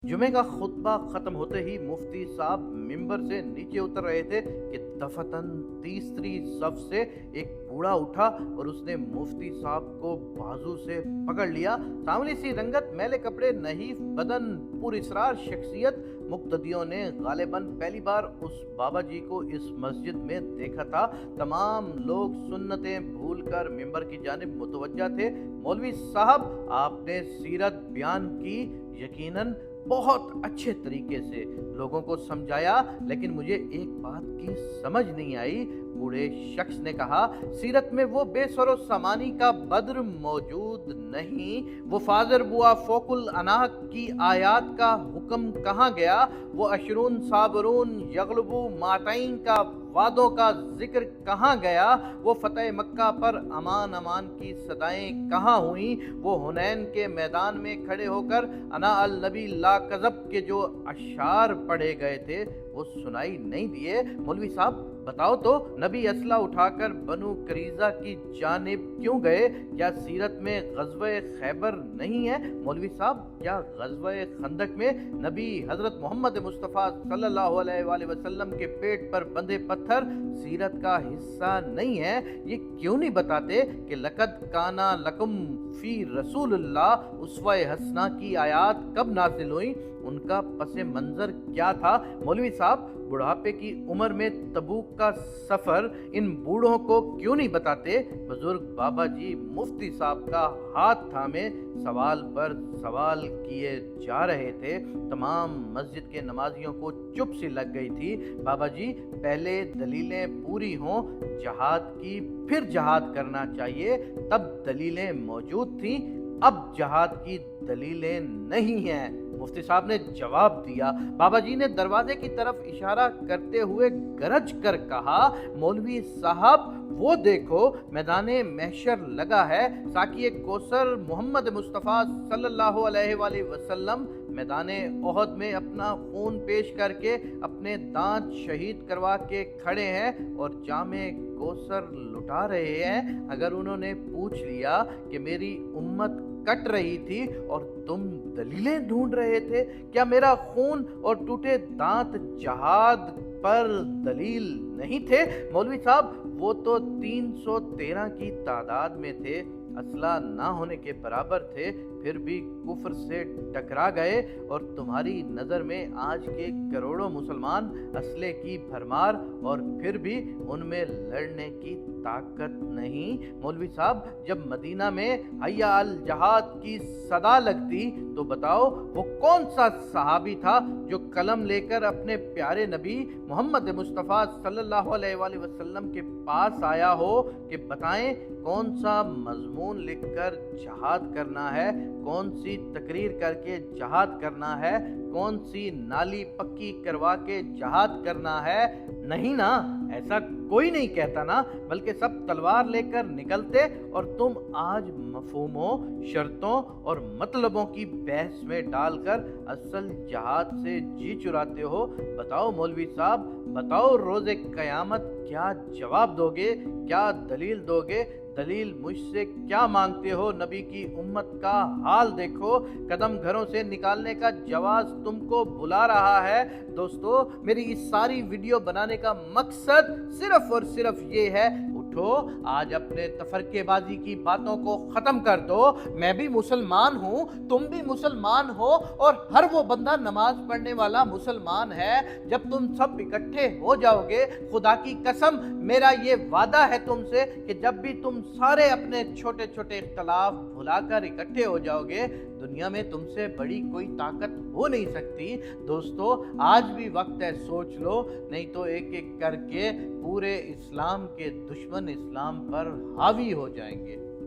जुमे का खुतबा खत्म होते ही मुफ्ती साहब मिंबर से नीचे उतर रहे थे कि दफतन तीसरी सफ से एक बूढ़ा उठा और उसने मुफ्ती साहब को बाजू से पकड़ लिया। सांवली सी रंगत, मैले कपड़े, नहीफ बदन, पुरस्रार शख्सियत। मुक्तदियों ने गालिबन पहली बार उस बाबा जी को इस मस्जिद में देखा था। तमाम लोग सुन्नतें भूलकर मिंबर की जानिब मुतवज्जा थे। मौलवी साहब, आपने सीरत बयान की, यकीनन बहुत अच्छे तरीके से लोगों को समझाया, लेकिन मुझे एक बात की समझ नहीं आई। बूढ़े शख्स ने कहा, सीरत में वो बेसरो सामानी का बद्र मौजूद नहीं, वो फाजर बुआ फोकुल अनाक की आयात का हुक्म कहाँ गया, वो अशरून साबरून यगलबू मातईन का वादों का जिक्र कहाँ गया, वो फतेह मक्का पर अमान अमान की सदाएं कहाँ हुई, वो हुनैन के मैदान में खड़े होकर अना अल नबी ला कज़ब के जो अशार पढ़े गए थे वो सुनाई नहीं दिए। मौलवी साहब बताओ तो, नबी असला उठाकर बनु करीजा की जानिब क्यों गए? क्या सीरत में ग़ज़वे खैबर नहीं है? मौलवी साहब, क्या ग़ज़वे खंदक में नबी हज़रत मोहम्मद मुस्तफ़ा सल्लल्लाहु अलैहि वसल्लम के पेट पर बंधे पत्थर सीरत का हिस्सा नहीं है? ये क्यों नहीं बताते कि लक़द काना लकुम फ़ी रसूलिल्लाह उस्वे हसना की आयात कब नाज़िल हुई, उनका पसे मंज़र क्या था? मौलवी साहब, बुढ़ापे की उम्र में तबूक का सफ़र इन बूढ़ों को क्यों नहीं बताते? बुजुर्ग बाबा जी मुफ्ती साहब का हाथ थामे सवाल पर सवाल किए जा रहे थे। तमाम मस्जिद के नमाजियों को चुप सी लग गई थी। बाबा जी, पहले दलीलें पूरी हों जहाद की, फिर जहाद करना चाहिए, तब दलीलें मौजूद थीं, अब जहाद की दलीलें नहीं हैं। मुफ्ती साहब ने जवाब दिया। बाबा जी ने दरवाजे की तरफ इशारा करते हुए गरज कर कहा, मौलवी साहब वो देखो, मैदाने महशर लगा है। साकी कौसर मोहम्मद मुस्तफ़ा सल्लल्लाहु अलैहि वसल्लम मैदाने ओहद में अपना खून पेश करके अपने दांत शहीद करवा के खड़े हैं और जामे कौसर लुटा रहे हैं। अगर उन्होंने पूछ लिया कि मेरी उम्मत कट रही थी और तुम दलीलें ढूंढ रहे थे, क्या मेरा खून और टूटे दांत जहाद पर दलील नहीं थे? मौलवी साहब, वो तो 313 की तादाद में थे, असला ना होने के बराबर थे, फिर भी कुफ्र से टकरा गए और तुम्हारी नज़र में आज के करोड़ों मुसलमान असले की भरमार और फिर भी उनमें लड़ने की ताकत नहीं। मौलवी साहब, जब मदीना में हय्या अल जहाद की सदा लगती तो बताओ वो कौन सा सहाबी था जो कलम लेकर अपने प्यारे नबी मोहम्मद मुस्तफ़ा सल्लल्लाहु अलैहि वसल्लम के पास आया हो कि बताएं कौन सा मजमून लिखकर जहाद करना है, कौन सी तकरीर करके जहाद करना है, कौन सी नाली पक्की करवा के जहाद करना है? नहीं ना, ऐसा कोई नहीं कहता ना, बल्कि सब तलवार लेकर निकलते और तुम आज मफहूमों, शर्तों और मतलबों की बहस में डालकर असल जहाद से जी चुराते हो। बताओ मौलवी साहब, बताओ, रोज़े क़यामत क्या जवाब दोगे, क्या दलील दोगे? दलील मुझसे क्या मांगते हो? नबी की उम्मत का हाल देखो, कदम घरों से निकालने का जवाब तुमको बुला रहा है। दोस्तों, मेरी इस सारी वीडियो बनाने का मकसद सिर्फ और सिर्फ ये है, उठो आज अपने तफरकेबाजी की बातों को ख़त्म कर दो। मैं भी मुसलमान हूँ, तुम भी मुसलमान हो और हर वो बंदा नमाज पढ़ने वाला मुसलमान है। जब तुम सब इकट्ठे हो जाओगे, खुदा की कसम मेरा ये वादा है तुमसे कि जब भी तुम सारे अपने छोटे छोटे इख्तलाफ भुलाकर इकट्ठे हो जाओगे, दुनिया में तुमसे बड़ी कोई ताकत हो नहीं सकती। दोस्तों, आज भी वक्त है, सोच लो, नहीं तो एक एक करके पूरे इस्लाम के दुश्मन इस्लाम पर हावी हो जाएंगे।